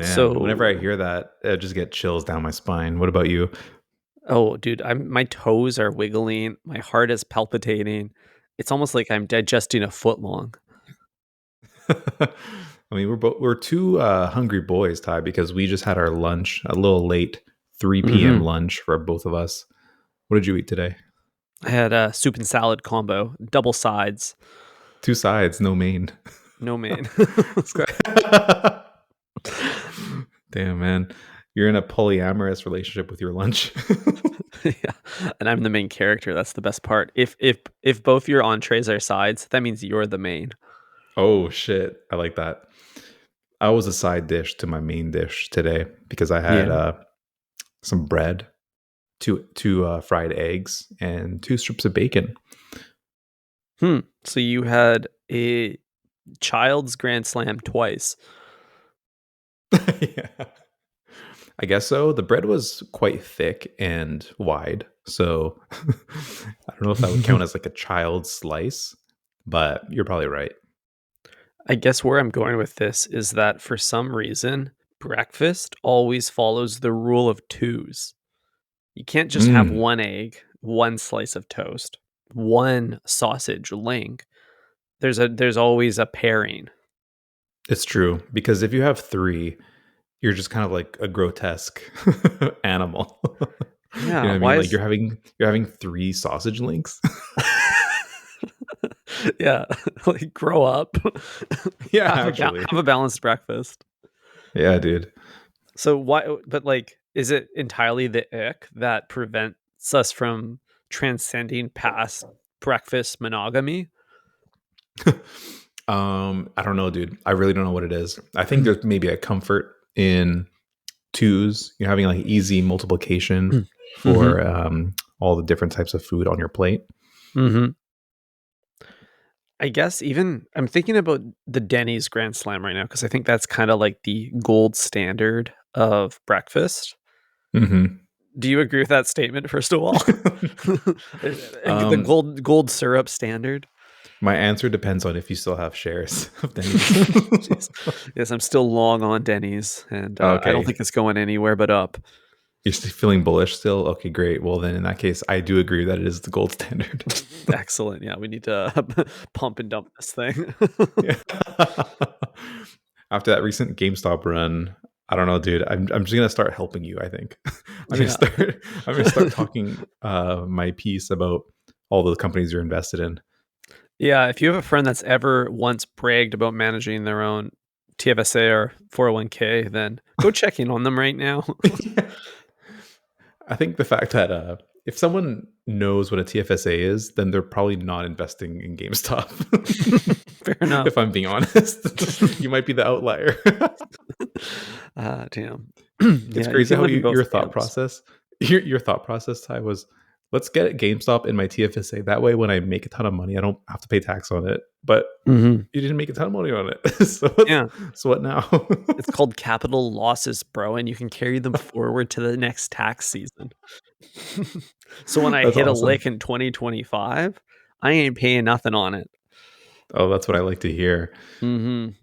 man, whenever I So, hear that, I just get chills down my spine. What about you? oh, dude, my toes are wiggling. My heart is palpitating. It's almost like I'm digesting a foot long. I mean, we're two hungry boys, Ty, because we just had our lunch a little late, 3 p.m. Hmm. lunch for both of us. What did you eat today? I had a soup and salad combo, double sides, Two sides, no main. no main. This guy- Damn, man. You're in a polyamorous relationship with your lunch. Yeah, and I'm the main character. That's the best part. If both your entrees are sides, that means you're the main. Oh, shit. I like that. I was a side dish to my main dish today because I had Yeah. some bread, two fried eggs, and two strips of bacon. So you had a child's grand slam twice. Yeah. I guess so. The bread was quite thick and wide. So I don't know if that would count as like a child's slice, but you're probably right. I guess where I'm going with this is that for some reason, breakfast always follows the rule of twos. You can't just have Mm, one egg, one slice of toast, one sausage link. There's always a pairing. it's true. Because if you have three, you're just kind of like a grotesque animal. You know Yeah, what I mean? why Like is you're having three sausage links. yeah, like grow up. Yeah, actually. Have a balanced breakfast. Yeah, dude. So why but like is it entirely the ick that prevents us from transcending past breakfast monogamy? I don't know, dude. I really don't know what it is. I think there's maybe a comfort in twos. You're having like easy multiplication Mhm. for all the different types of food on your plate. Mhm. I guess even I'm thinking about the Denny's Grand Slam right now because I think that's kind of like the gold standard of breakfast. Hmm. Do you agree with that statement, first of all? The um, gold syrup standard? my answer depends on if you still have shares of Denny's. Jeez. Yes, I'm still long on Denny's, and, I don't Okay, think it's going anywhere but up. you're still feeling bullish still. Okay, great. Well, then in that case, I do agree that it is the gold standard. Excellent, yeah, we need to pump and dump this thing. Yeah. After that recent GameStop run, I don't know, dude. I'm just gonna start helping you. I think I'm gonna Yeah. start. I'm gonna start talking my piece about all the companies you're invested in. Yeah, if you have a friend that's ever once bragged about managing their own TFSA or 401k, then go check in on them right now. I think the fact that if someone knows what a TFSA is, then they're probably not investing in GameStop. Fair enough. If I'm being honest, you might be the outlier. Ah, damn. It's Yeah, you crazy can how live in both your thought camps. process, your thought process, Ty, was let's get GameStop in my TFSA. That way, when I make a ton of money, I don't have to pay tax on it. But Mhm. you didn't make a ton of money on it, Yeah, so what now? it's called capital losses, bro, and you can carry them forward to the next tax season. So when I That's hit a awesome. lick in 2025, I ain't paying nothing on it. Oh, that's what I like to hear. Mhm.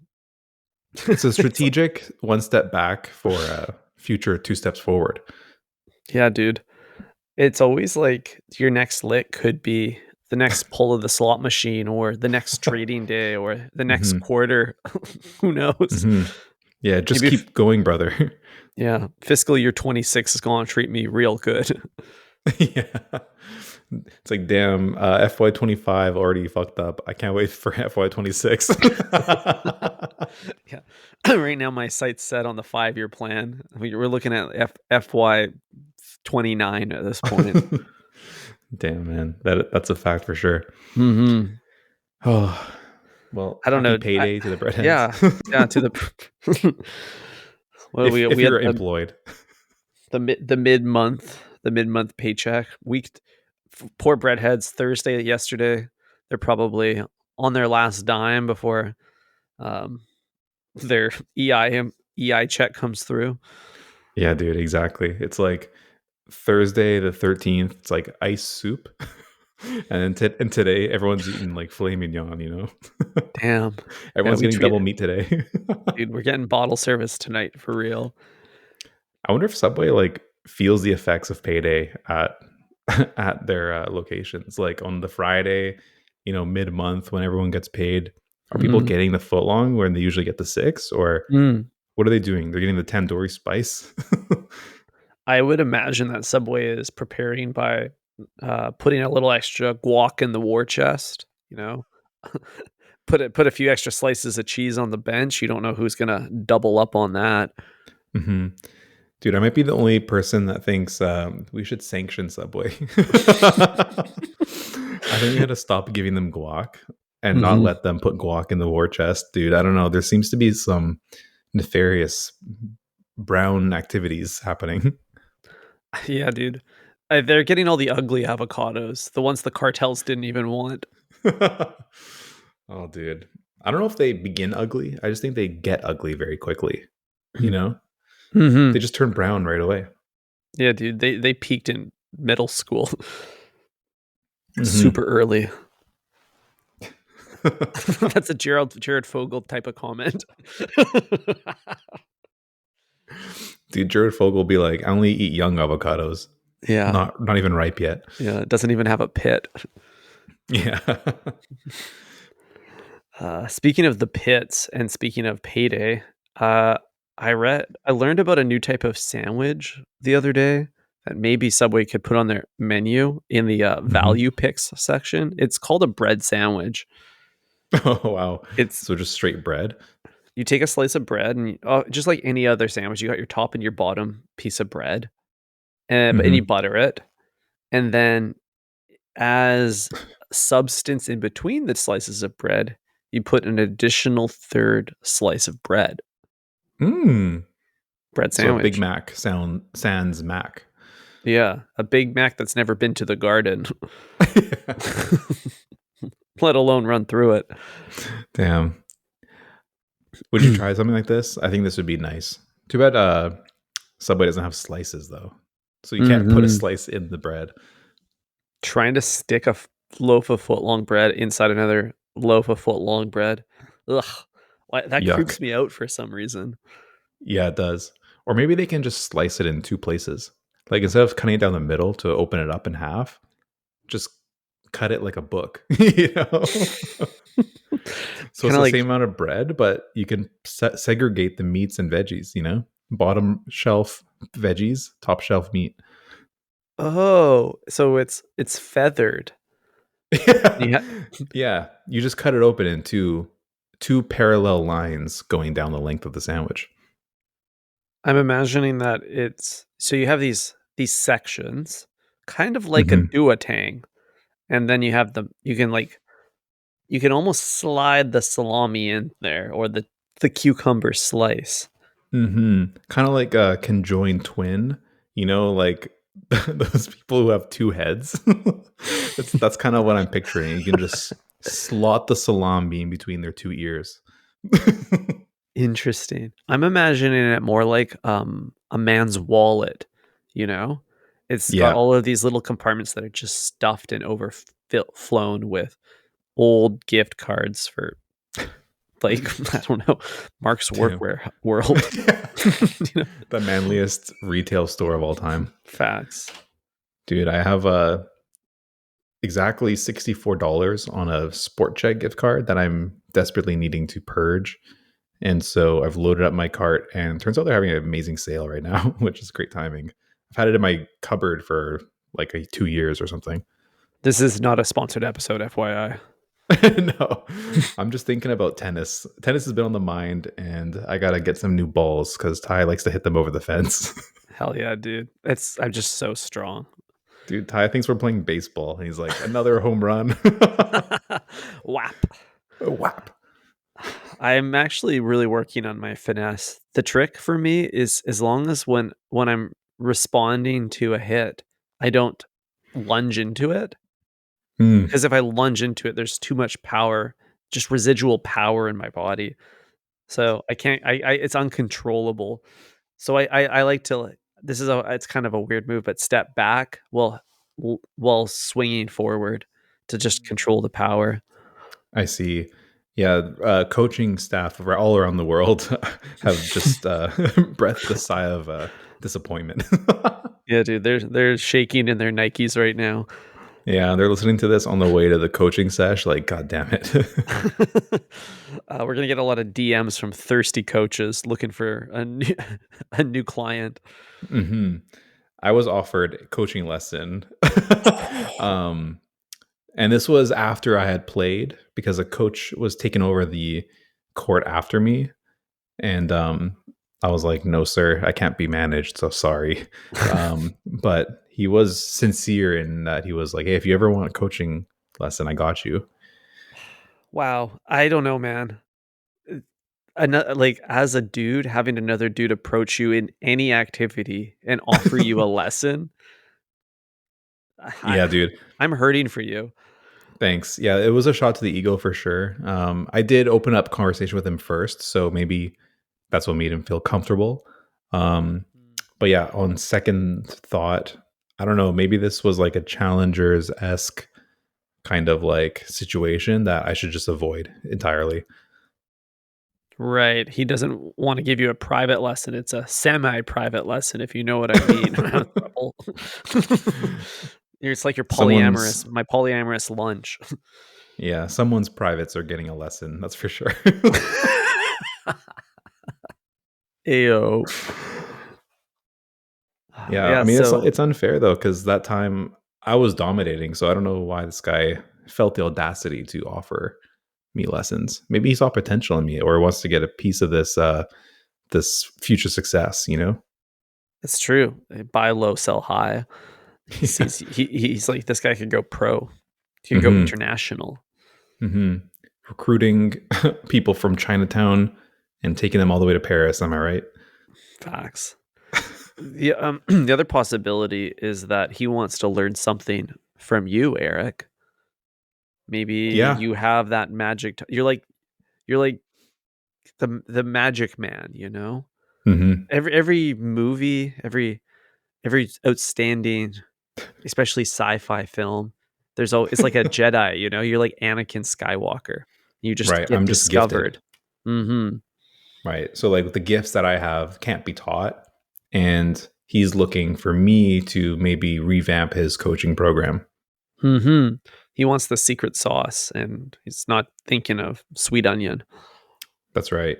It's a It's like strategic one step back for a future two steps forward. yeah, dude. It's always like your next lick could be the next pull of the slot machine or the next trading day or the next Hmm. quarter. Who knows? Hmm. Yeah, just Maybe if keep going, brother. yeah, fiscal year 26 is gonna treat me real good. Yeah. It's like, damn, FY25 already fucked up. I can't wait for FY26. Yeah. Right now, my sight's set on the 5-year plan. We're looking at FY 29 at this point. Damn, man. That's a fact for sure. Mhm. Oh, well, I don't happy know. payday to the breadheads. Yeah, yeah, to the what do if we had you're employed. the mid-month paycheck. Poor breadheads, Thursday yesterday, they're probably on their last dime before, um, their EI check comes through. Yeah, dude, exactly. It's like Thursday the 13th. It's like ice soup. And today everyone's eating like filet mignon, you know? Damn. Yeah, Everyone's we getting treat double meat today. dude, we're getting bottle service tonight for real. I wonder if Subway like feels the effects of payday at at their locations. Like on the Friday, mid month when everyone gets paid, are people Mhm. getting the foot long when they usually get the six, or Mm. what are they doing? They're getting the tandoori spice. I would imagine that Subway is preparing by, putting a little extra guac in the war chest, you know? Put a few extra slices of cheese on the bench, you don't know who's gonna double up on that. hmm Dude, I might be the only person that thinks we should sanction Subway. I think we had to stop giving them guac and not Mhm. let them put guac in the war chest, dude. I don't know. There seems to be some nefarious brown activities happening. Yeah, dude. They're getting all the ugly avocados, the ones the cartels didn't even want. Oh, dude. I don't know if they begin ugly. I just think they get ugly very quickly. You know, they Mhm. just turn brown right away. Yeah, dude, they peaked in middle school hmm super early. That's a Jared Fogle type of comment. Dude, Jared Fogle will be like, I only eat young avocados, Yeah, not even ripe yet. yeah, it doesn't even have a pit. Yeah. Speaking of the pits and speaking of payday, uh, I learned about a new type of sandwich the other day that maybe Subway could put on their menu in the, hmm value picks section. It's called a bread sandwich. Oh wow. It's So just straight bread. You take a slice of bread and just like any other sandwich, you got your top and your bottom piece of bread, and you hmm butter it, and then as substance in between the slices of bread, you put an additional third slice of bread. Mm. Bread So a Big sandwich. Mac sound sans Mac. Yeah, a Big Mac that's never been to the garden, let alone run through it. Damn. Would you try something like this? I think this would be nice. Too bad Subway doesn't have slices though. So you can't put a Mhm. slice in the bread. Trying to stick a loaf of foot-long bread inside another loaf of foot-long bread. Ugh, why that Yuck. creeps me out for some reason. Yeah, it does. Or maybe they can just slice it in two places. Like instead of cutting it down the middle to open it up in half, just cut it like a book, you know? So it's Kinda the like, same amount of bread, but you can segregate the meats and veggies, Bottom shelf veggies, top shelf meat. oh, so it's feathered. Yeah. Yeah, Yeah. You just cut it open in two parallel lines going down the length of the sandwich. I'm imagining that it's so you have these sections, kind of like a hmm duotang, and then you can, like you can almost slide the salami in there or the cucumber slice. Kind of like a conjoined twin, like those people who have two heads. That's kind of what I'm picturing. You can just slot the salami in between their two ears. Interesting. I'm imagining it more like, a man's wallet, you know? It's got Yeah. all of these little compartments that are just stuffed and flown with old gift cards for, like, I don't know, Mark's Damn. Workwear World. You know? The manliest retail store of all time. Facts. Dude, I have exactly $64 on a Sport Check gift card that I'm desperately needing to purge. And so I've loaded up my cart, and turns out they're having an amazing sale right now, which is great timing. I've had it in my cupboard for like 2 years or something. This is not a sponsored episode, FYI. No, I'm just thinking about tennis. Tennis has been on the mind, and I gotta get some new balls because Ty likes to hit them over the fence. Hell yeah, dude. I'm just so strong. Dude, Ty thinks we're playing baseball, and he's like, another home run. Whap. Whap. I'm actually really working on my finesse. The trick for me is as long as when I'm responding to a hit, I don't lunge into it. Hmm. Because if I lunge into it, there's too much power, just residual power in my body. So I can't I it's uncontrollable. So I like to this is a it's kind of a weird move, but step back while swinging forward. to just control the power. I see. Yeah, coaching staff all around the world have just breathed a sigh of disappointment. Yeah, dude, they're shaking in their Nikes right now. Yeah, they're listening to this on the way to the coaching sesh. Like, God damn it. We're gonna get a lot of DMs from thirsty coaches looking for a new client. hmm I was offered a coaching lesson. um, and this was after I had played because a coach was taking over the court after me. And I was like, no, sir, I can't be managed. So sorry. But he was sincere in that he was like, hey, if you ever want a coaching lesson, I got you. Wow, I don't know, man. Like, as a dude, having another dude approach you in any activity and offer you a lesson, I Yeah, dude. I'm hurting for you. Thanks. Yeah, it was a shot to the ego for sure. I did open up conversation with him first, so maybe that's what made him feel comfortable. Um, Mm. but yeah, on second thought, I don't know. Maybe this was like a challengers esque kind of like situation that I should just avoid entirely. Right, he doesn't wanna give you a private lesson, it's a semi-private lesson, if you know what I mean. Couple. It's like your Someone's polyamorous my polyamorous lunch. Yeah, someone's privates are getting a lesson. That's for sure. Ayo. Yeah, I Yeah, mean so it's unfair though because that time I was dominating, so I don't know why this guy felt the audacity to offer me lessons. Maybe he saw potential in me or wants to get a piece of this future success, you know? it's true. Buy low, sell high. Yeah. He's like, "This guy could go pro. He could go hmm international." hmm Recruiting people from Chinatown and taking them all the way to Paris. Am I right? Facts. The other possibility is that he wants to learn something from you, Eric. Maybe Yeah. you have that magic you're like the magic man, you know? hmm Every movie, every outstanding, especially sci-fi film, it's like a Jedi, you know? You're like Anakin Skywalker. You just Right. get I'm just gifted. discovered. Mhm. Right. So like the gifts that I have can't be taught. And he's looking for me to maybe revamp his coaching program. Mhm. He wants the secret sauce, and he's not thinking of sweet onion. That's right.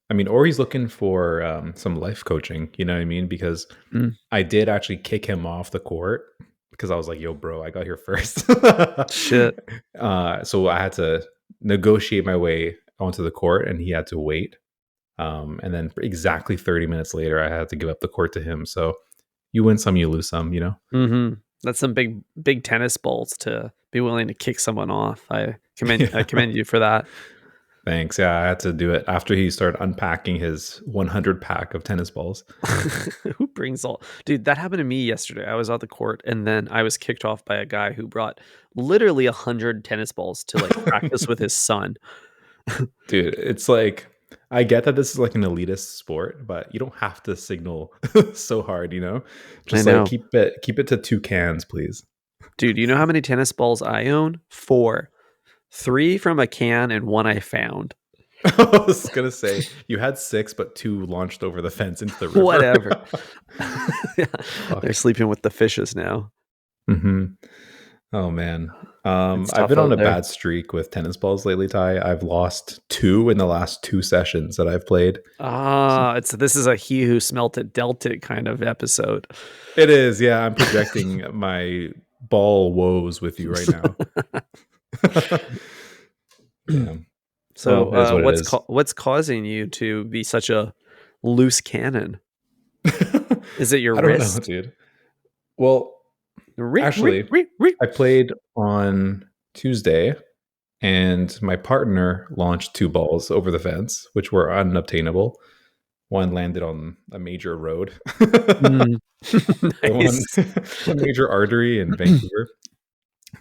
I mean, or he's looking for some life coaching, you know what I mean? Because Mm, I did actually kick him off the court because I was like, yo, bro, I got here first. shit. So I had to negotiate my way onto the court and he had to wait. And then exactly 30 minutes later, I had to give up the court to him. So you win some, you lose some, you know? Mhm. That's some big tennis balls to be willing to kick someone off. I Yeah. commend you for that. Thanks. Yeah, I had to do it after he started unpacking his 100 pack of tennis balls. Who brings all Dude, that happened to me yesterday. I was on the court, and then I was kicked off by a guy who brought literally 100 tennis balls to, like, practice with his son. Dude, it's like I get that this is like an elitist sport, but you don't have to signal so hard, you know? I Just like know. keep it to 2 cans, please. Dude, you know how many tennis balls I own? 4. 3 from a can and 1 I found. I was gonna say you had 6, but 2 launched over the fence into the river. Whatever. Yeah, they're Fuck. sleeping with the fishes now. Mhm. Oh man. It's I've tough been on out a there. bad streak with tennis balls lately, Ty. I've lost 2 in the last 2 sessions that I've played. This is a he who smelt it dealt it kind of episode. It is, yeah. I'm projecting my ball woes with you right now. Damn. So, Well, it is what it is. what's causing you to be such a loose cannon? Is it your I don't know, wrist? dude. Well, actually, I played on Tuesday and my partner launched 2 balls over the fence, which were unobtainable. One landed on a major road. Mm. The one Nice. a major artery in Vancouver.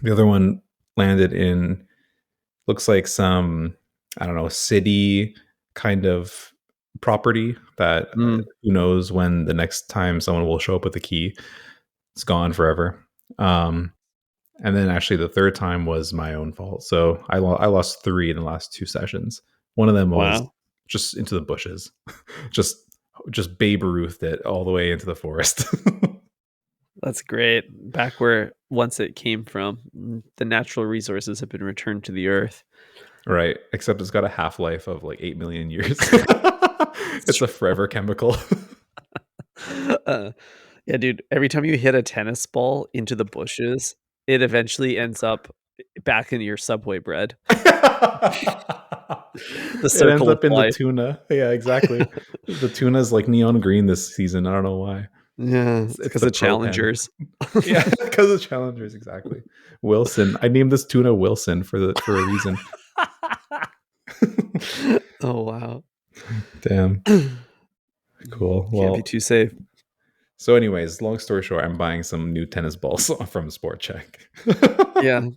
The other one landed in looks like some, I don't know, city kind of property that Mm. who knows when the next time someone will show up with a key. It's gone forever. Um, And then actually the third time was my own fault. So I lost 3 in the last 2 sessions. One of them was Wow. just into the bushes, just just Babe Ruthed it all the way into the forest. That's great. Back where once it came from, the natural resources have been returned to the earth. Right. Except it's got a half life of like 8 million years. It's It's a true. forever chemical. Uh, yeah, dude, every time you hit a tennis ball into the bushes, it eventually ends up back in your Subway bread. The It ends circle of up in the life. tuna. Yeah, exactly. The tuna's like neon green this season. I don't know why. Yeah, it's It's because the of pro pen. challengers. Yeah, because of challengers, exactly. Wilson. I named this tuna Wilson for a reason. Oh, wow. Damn. Cool. Can't be Well, too safe. so anyways, long story short, I'm buying some new tennis balls from Sport Check. Yeah.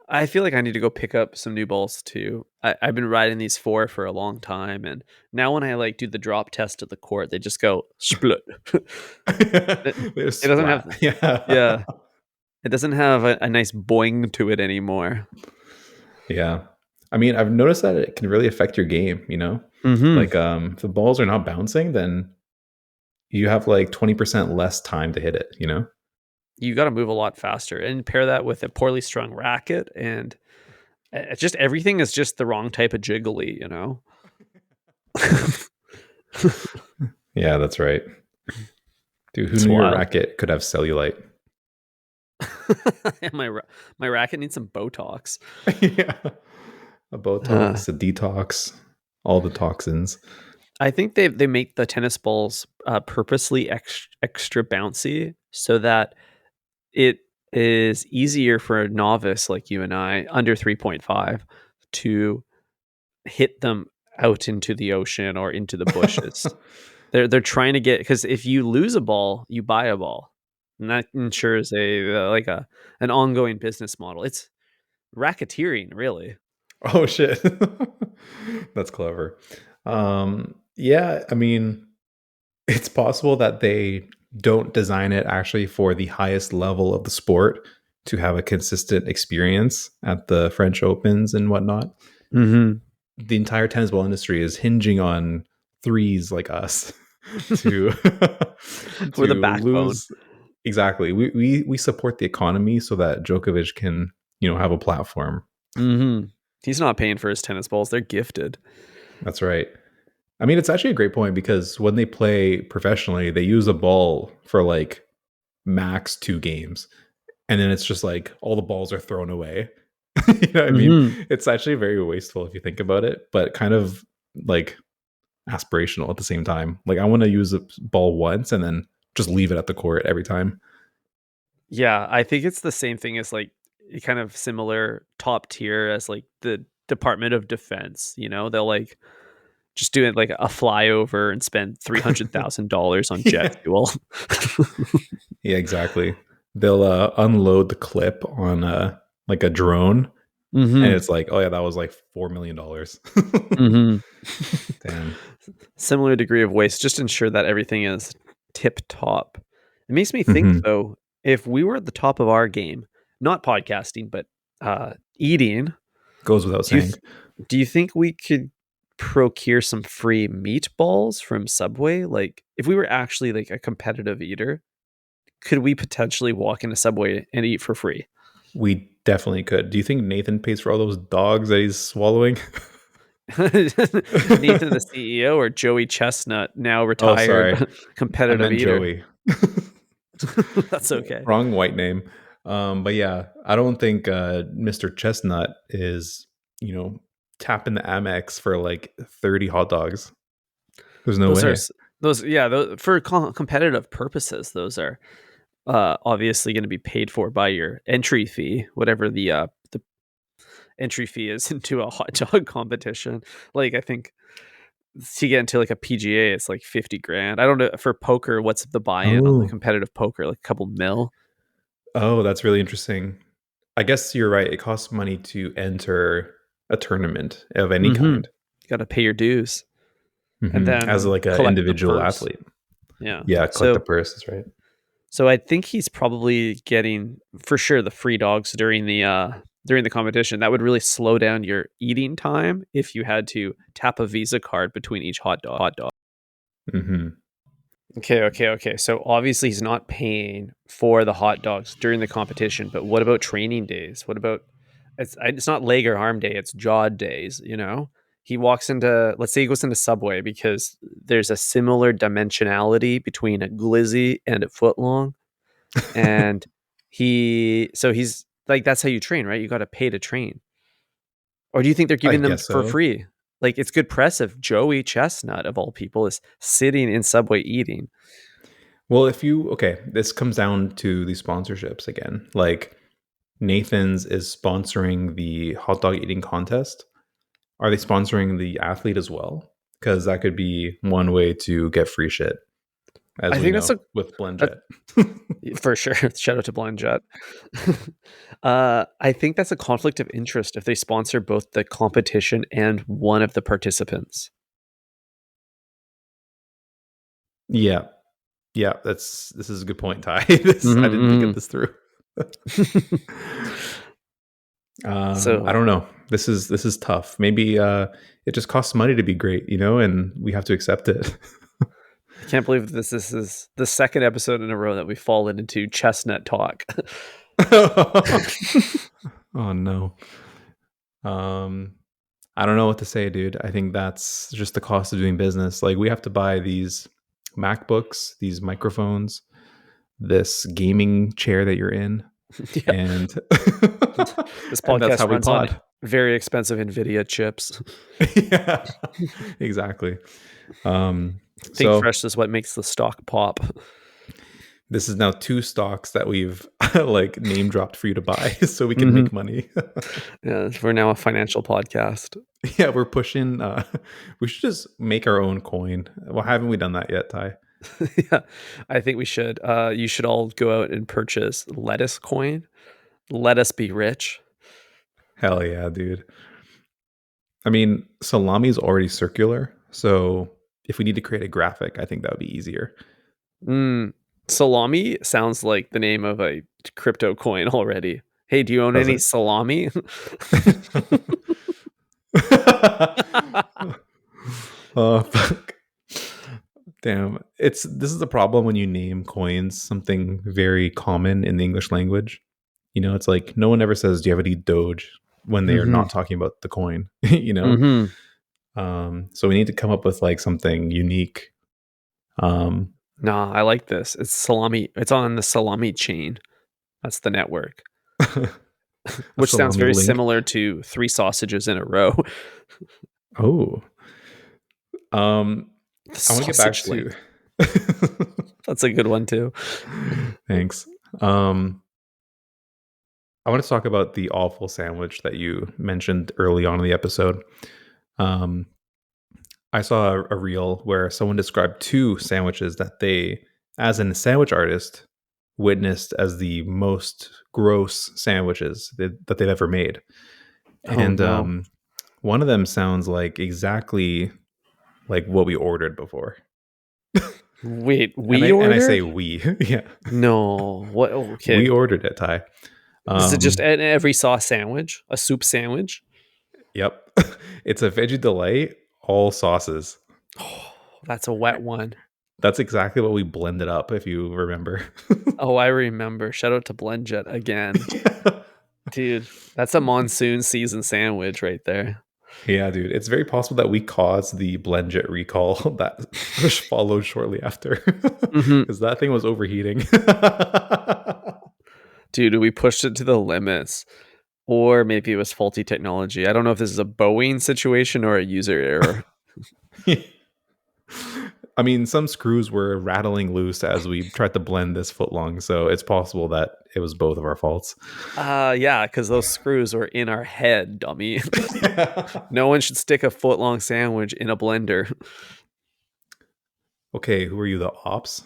I feel like I need to go pick up some new balls too. I've been riding these 4 for a long time, and now when I, like, do the drop test at the court, they just go split. They're It doesn't have splat. Yeah. yeah, it doesn't have a nice boing to it anymore. Yeah. I mean, I've noticed that it can really affect your game, you know? Mhm. Like if the balls are not bouncing, then you have like 20% less time to hit it, you know? You gotta move a lot faster, and pair that with a poorly strung racket, and just everything is just the wrong type of jiggly, you know? Yeah, that's right. Dude, who It's knew your wild. racket could have cellulite? And my racket needs some Botox. Yeah. A Uh, Botox, a detox, all the toxins. I think they make the tennis balls, purposely extra bouncy so that it is easier for a novice like you and I, under 3.5, to hit them out into the ocean or into the bushes. They're trying to get, because if you lose a ball, you buy a ball, and that ensures like a an ongoing business model. It's racketeering, really. Oh shit. That's clever. Yeah, I mean, it's possible that they don't design it actually for the highest level of the sport to have a consistent experience at the French Opens and whatnot. Mhm. The entire tennis ball industry is hinging on threes like us to We're the to backbone. lose. Exactly. We support the economy so that Djokovic can, have a platform. Mhm. He's not paying for his tennis balls, they're gifted. That's right. I mean, it's actually a great point because when they play professionally, they use a ball for like max 2 games. And then it's just like all the balls are thrown away. You know what I mean? Mhm. It's actually very wasteful if you think about it, but kind of like aspirational at the same time. Like I want to use a ball once and then just leave it at the court every time. Yeah, I think it's the same thing as, like, kind of similar top tier as, like, the Department of Defense, you know? They'll, like, just do it like a flyover and spend $300,000 on jet Yeah. fuel. Yeah, exactly. They'll unload the clip on like a drone and Mhm. it's like, oh yeah, that was like $4 million. Mhm. Damn. Similar degree of waste, just ensure that everything is tip top. It makes me think Hmm. though, if we were at the top of our game, not podcasting, but eating, Goes without do you saying. th- do you think we could procure some free meatballs from Subway? Like, if we were actually like a competitive eater, could we potentially walk into Subway and eat for free? We definitely could. Do you think Nathan pays for all those dogs that he's swallowing? Nathan, the CEO, or Joey Chestnut, now Oh, retired sorry. I competitive meant eater? Joey. That's okay. Wrong white name. But yeah, I don't think Mr. Chestnut is, you know, tapping the Amex for like 30 hot dogs. There's no Those are way. s- those yeah, for competitive purposes, those are obviously going to be paid for by your entry fee, whatever the entry fee is into a hot dog competition. Like, I think to get into like a PGA, it's like 50 grand. I don't know for poker, what's the buy-in on the Oh. competitive poker? Like a couple mil. Oh, that's really interesting. I guess you're right. It costs money to enter a tournament of any Mm-hmm. kind. Got to pay your dues and As then like an collect the individual purse. athlete. Yeah. Yeah, collect the So purses, right? So I think he's probably getting for sure the free dogs during the competition. That would really slow down your eating time if you had to tap a Visa card between each hot dog. Hmm. Okay, okay, okay. So obviously he's not paying for the hot dogs during the competition, but what about training days? What about it's not leg or arm day, it's jaw days, you know? He walks into let's say he goes into Subway because there's a similar dimensionality between a glizzy and a footlong and he's like that's how you train, right? You got to pay to train. Or do you think they're I giving them guess for so. free? Like it's good press if Joey Chestnut of all people is sitting in Subway eating. Well, if you okay, this comes down to the sponsorships again. Like Nathan's is sponsoring the hot dog eating contest. Are they sponsoring the athlete as well? Because that could be one way to get free shit, as I we think that's know with a BlendJet. for sure. Shout out to Blind Jet. I think that's a conflict of interest if they sponsor both the competition and one of the participants. Yeah, yeah. This is a good point, Ty. This I didn't think of Mhm, this through. mhm. I So don't know. This is tough. Maybe it just costs money to be great, and we have to accept it. I can't believe this is the second episode in a row that we've fallen into chestnut talk. Oh no. Um, I don't know what to say, dude. I think that's just the cost of doing business. Like we have to buy these MacBooks, these microphones, this gaming chair that you're in, Yeah, and this and that's how podcast we runs on pod. very expensive Nvidia chips. Yeah, exactly. Um, Think so fresh is what makes the stock pop. this is now two stocks that we've like name dropped for you to buy, so we can Mhm. make money. Yeah, we're now a financial podcast. Yeah, we're pushing. We should just make our own coin. Well, haven't we done that yet, Ty? Yeah, I think we should. You should all go out and purchase lettuce coin. Let us be rich. Hell yeah, dude. I mean, salami is already circular, so if we need to create a graphic, I think that would be easier. Mm, salami sounds like the name of a crypto coin already. Hey, do you own Does any it? salami? Oh fuck. Damn. This is a problem when you name coins something very common in the English language. It's like no one ever says, "Do you have any Doge?" when they are Hmm. not talking about the coin. You know. Hmm. So we need to come up with like something unique. Um, Nah, I like this. It's salami. It's on the salami chain. That's the network, a which sounds salami very link. similar to three sausages in a row. Oh. Um, The I want to get back sausage to. link. That's a good one too. Thanks. Um, I want to talk about the awful sandwich that you mentioned early on in the episode. Um, I saw a reel where someone described two sandwiches that they, as a sandwich artist, witnessed as the most gross sandwiches that they've ever made. Oh And no. one of them sounds like exactly like what we ordered before. Wait, And I we and I say ordered? we, yeah, No. What? we Okay. ordered it, Ty. Is it just Um, an every sauce sandwich? A soup sandwich? yep, it's a veggie delight, all sauces. Oh, that's a wet one. That's exactly what we blended up, if you remember. Oh, I remember. Shout out to BlendJet again. Dude, that's a monsoon season sandwich right there. Yeah, dude, it's very possible that we caused the BlendJet recall that followed shortly after, Mhm. because that thing was overheating. Dude, we pushed it to the limits. Or maybe it was faulty technology. I don't know if this is a Boeing situation or a user error. I mean, some screws were rattling loose as we tried to blend this footlong, so it's possible that it was both of our faults. Yeah, because those screws were in our head, dummy. Yeah. No one should stick a foot long sandwich in a blender. Okay, who are you, the ops?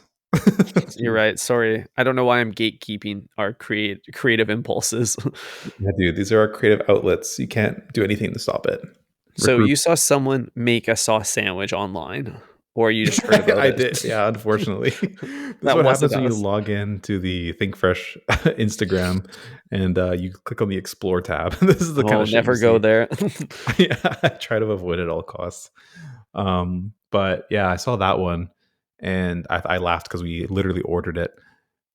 You're right. Sorry. I don't know why I'm gatekeeping our creative impulses. Yeah, dude, these are our creative outlets. You can't do anything to stop it. So Recruit. you saw someone make a sauce sandwich online. or you just heard about I it? did, yeah, unfortunately. This is That what wasn't happens when you us. log in to the Think Fresh Instagram and you click on the Explore tab. This is the kind Oh, of shit you never go see. there. Yeah, I try to avoid it at all costs. But yeah, I saw that one and I laughed because we literally ordered it.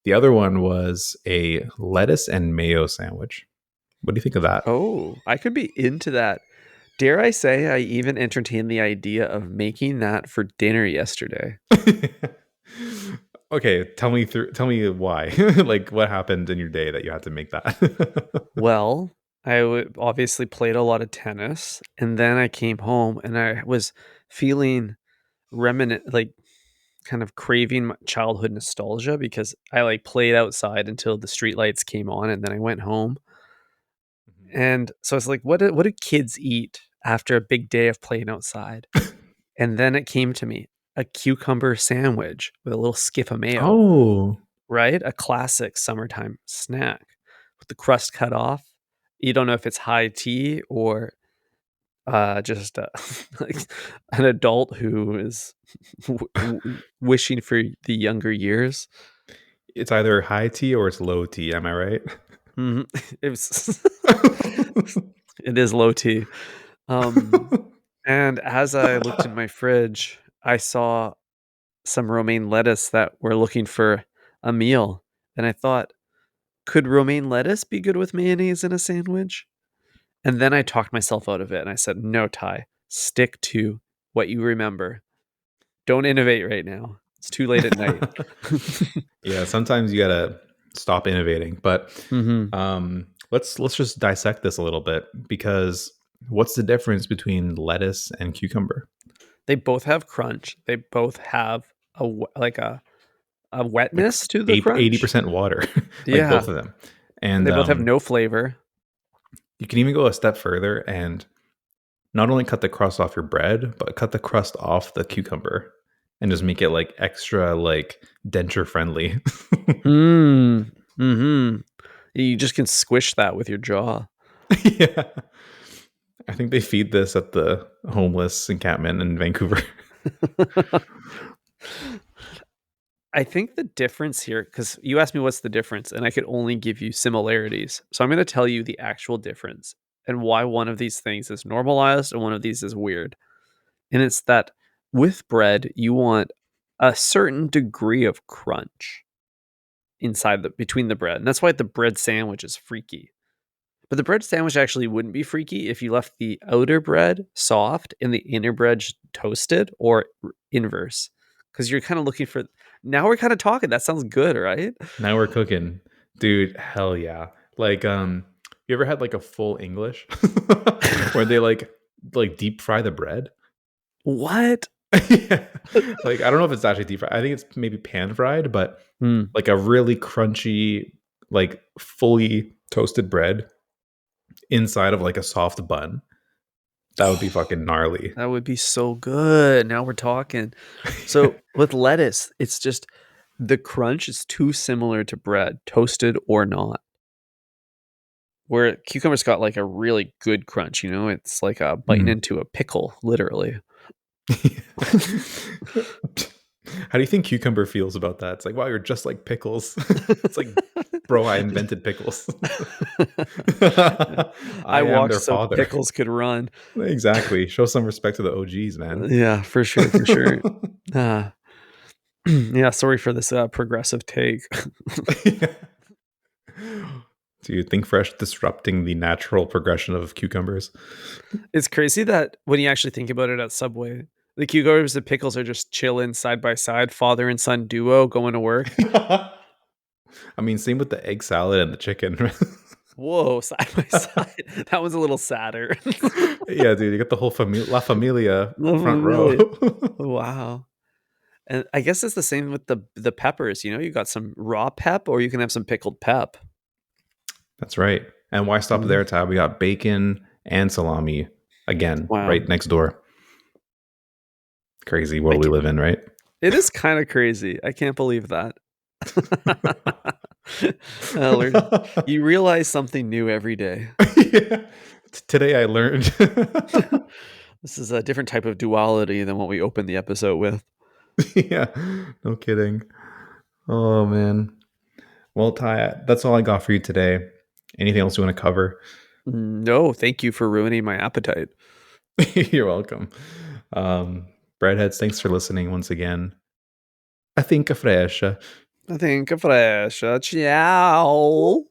The other one was a lettuce and mayo sandwich. What do you think of that? Oh, I could be into that. Dare I say I even entertained the idea of making that for dinner yesterday. Okay, tell me why. Like what happened in your day that you had to make that? Well, obviously played a lot of tennis, and then I came home and I was feeling like kind of craving my childhood nostalgia because I like played outside until the streetlights came on, and then I went home. And so I was like, what do kids eat after a big day of playing outside? And then it came to me, a cucumber sandwich with a little skiff of mayo, Oh, right? A classic summertime snack with the crust cut off. You don't know if it's high tea or just like an adult who is wishing for the younger years. it's either high tea or it's low tea. Am I right? Mhm. It was it is low tea. Um, and as I looked in my fridge, I saw some romaine lettuce that were looking for a meal, and I thought, "Could romaine lettuce be good with mayonnaise in a sandwich?" And then I talked myself out of it, and I said, "No, Ty, stick to what you remember. Don't innovate right now. It's too late at night." Yeah, sometimes you gotta stop innovating. But Mhm. let's just dissect this a little bit because what's the difference between lettuce and cucumber? They both have crunch. They both have like a Like wetness to the eighty crunch. percent water, like Yeah, both of them. and And they both have no flavor. you can even go a step further and not only cut the crust off your bread, but cut the crust off the cucumber and just make it like extra like denture friendly. Mm. Mhm. You just can squish that with your jaw. Yeah. I think they feed this at the homeless encampment in Vancouver. I think the difference here, because you asked me what's the difference, and I could only give you similarities. So I'm going to tell you the actual difference and why one of these things is normalized and one of these is weird. And it's that with bread, you want a certain degree of crunch inside between the bread. And that's why the bread sandwich is freaky. But the bread sandwich actually wouldn't be freaky if you left the outer bread soft and the inner bread toasted or inverse. Because you're kind of looking for. Now we're kind of talking. That sounds good, right? Now we're cooking. Dude, hell yeah. Like you ever had like a full English where they like deep fry the bread? What? Yeah. Like I don't know if it's actually deep fried. I think it's maybe pan fried, but Hmm. like a really crunchy, like fully toasted bread inside of like a soft bun. That would be fucking gnarly. That would be so good. Now we're talking. So with lettuce, it's just the crunch is too similar to bread, toasted or not. Where cucumber's got like a really good crunch, it's like biting Mm. into a pickle, literally. How do you think cucumber feels about that? It's like, wow, you're just like pickles. It's like, bro, I invented pickles. Yeah. I I am walked their so father. pickles could run. Exactly. Show some respect to the OGs, man. Yeah, for sure, for sure. Ah, yeah, sorry for this progressive take. Do you think fresh disrupting the natural progression of cucumbers? It's crazy that when you actually think about it at Subway, the cucumbers and pickles are just chilling side by side, father and son duo going to work. I mean, same with the egg salad and the chicken. Whoa, side by side. That was a little sadder. Yeah, dude, you got the whole La Familia La front row. Familia. Wow. And I guess it's the same with the peppers, you got some raw pep or you can have some pickled pep. That's right. And why stop Mhm. there, Tab? We got bacon and salami again, Wow. right next door. Crazy I world we ca live in, right? It is kinda crazy. I can't believe that. Learn You realize something new every day. Yeah. Today I learned. This is a different type of duality than what we opened the episode with. Yeah, no kidding. Oh man. Well, Ty, that's all I got for you today. Anything else you want to cover? No, thank you for ruining my appetite. You're welcome. Breadheads, thanks for listening once again. I think a fresha. I think a flash. Ciao.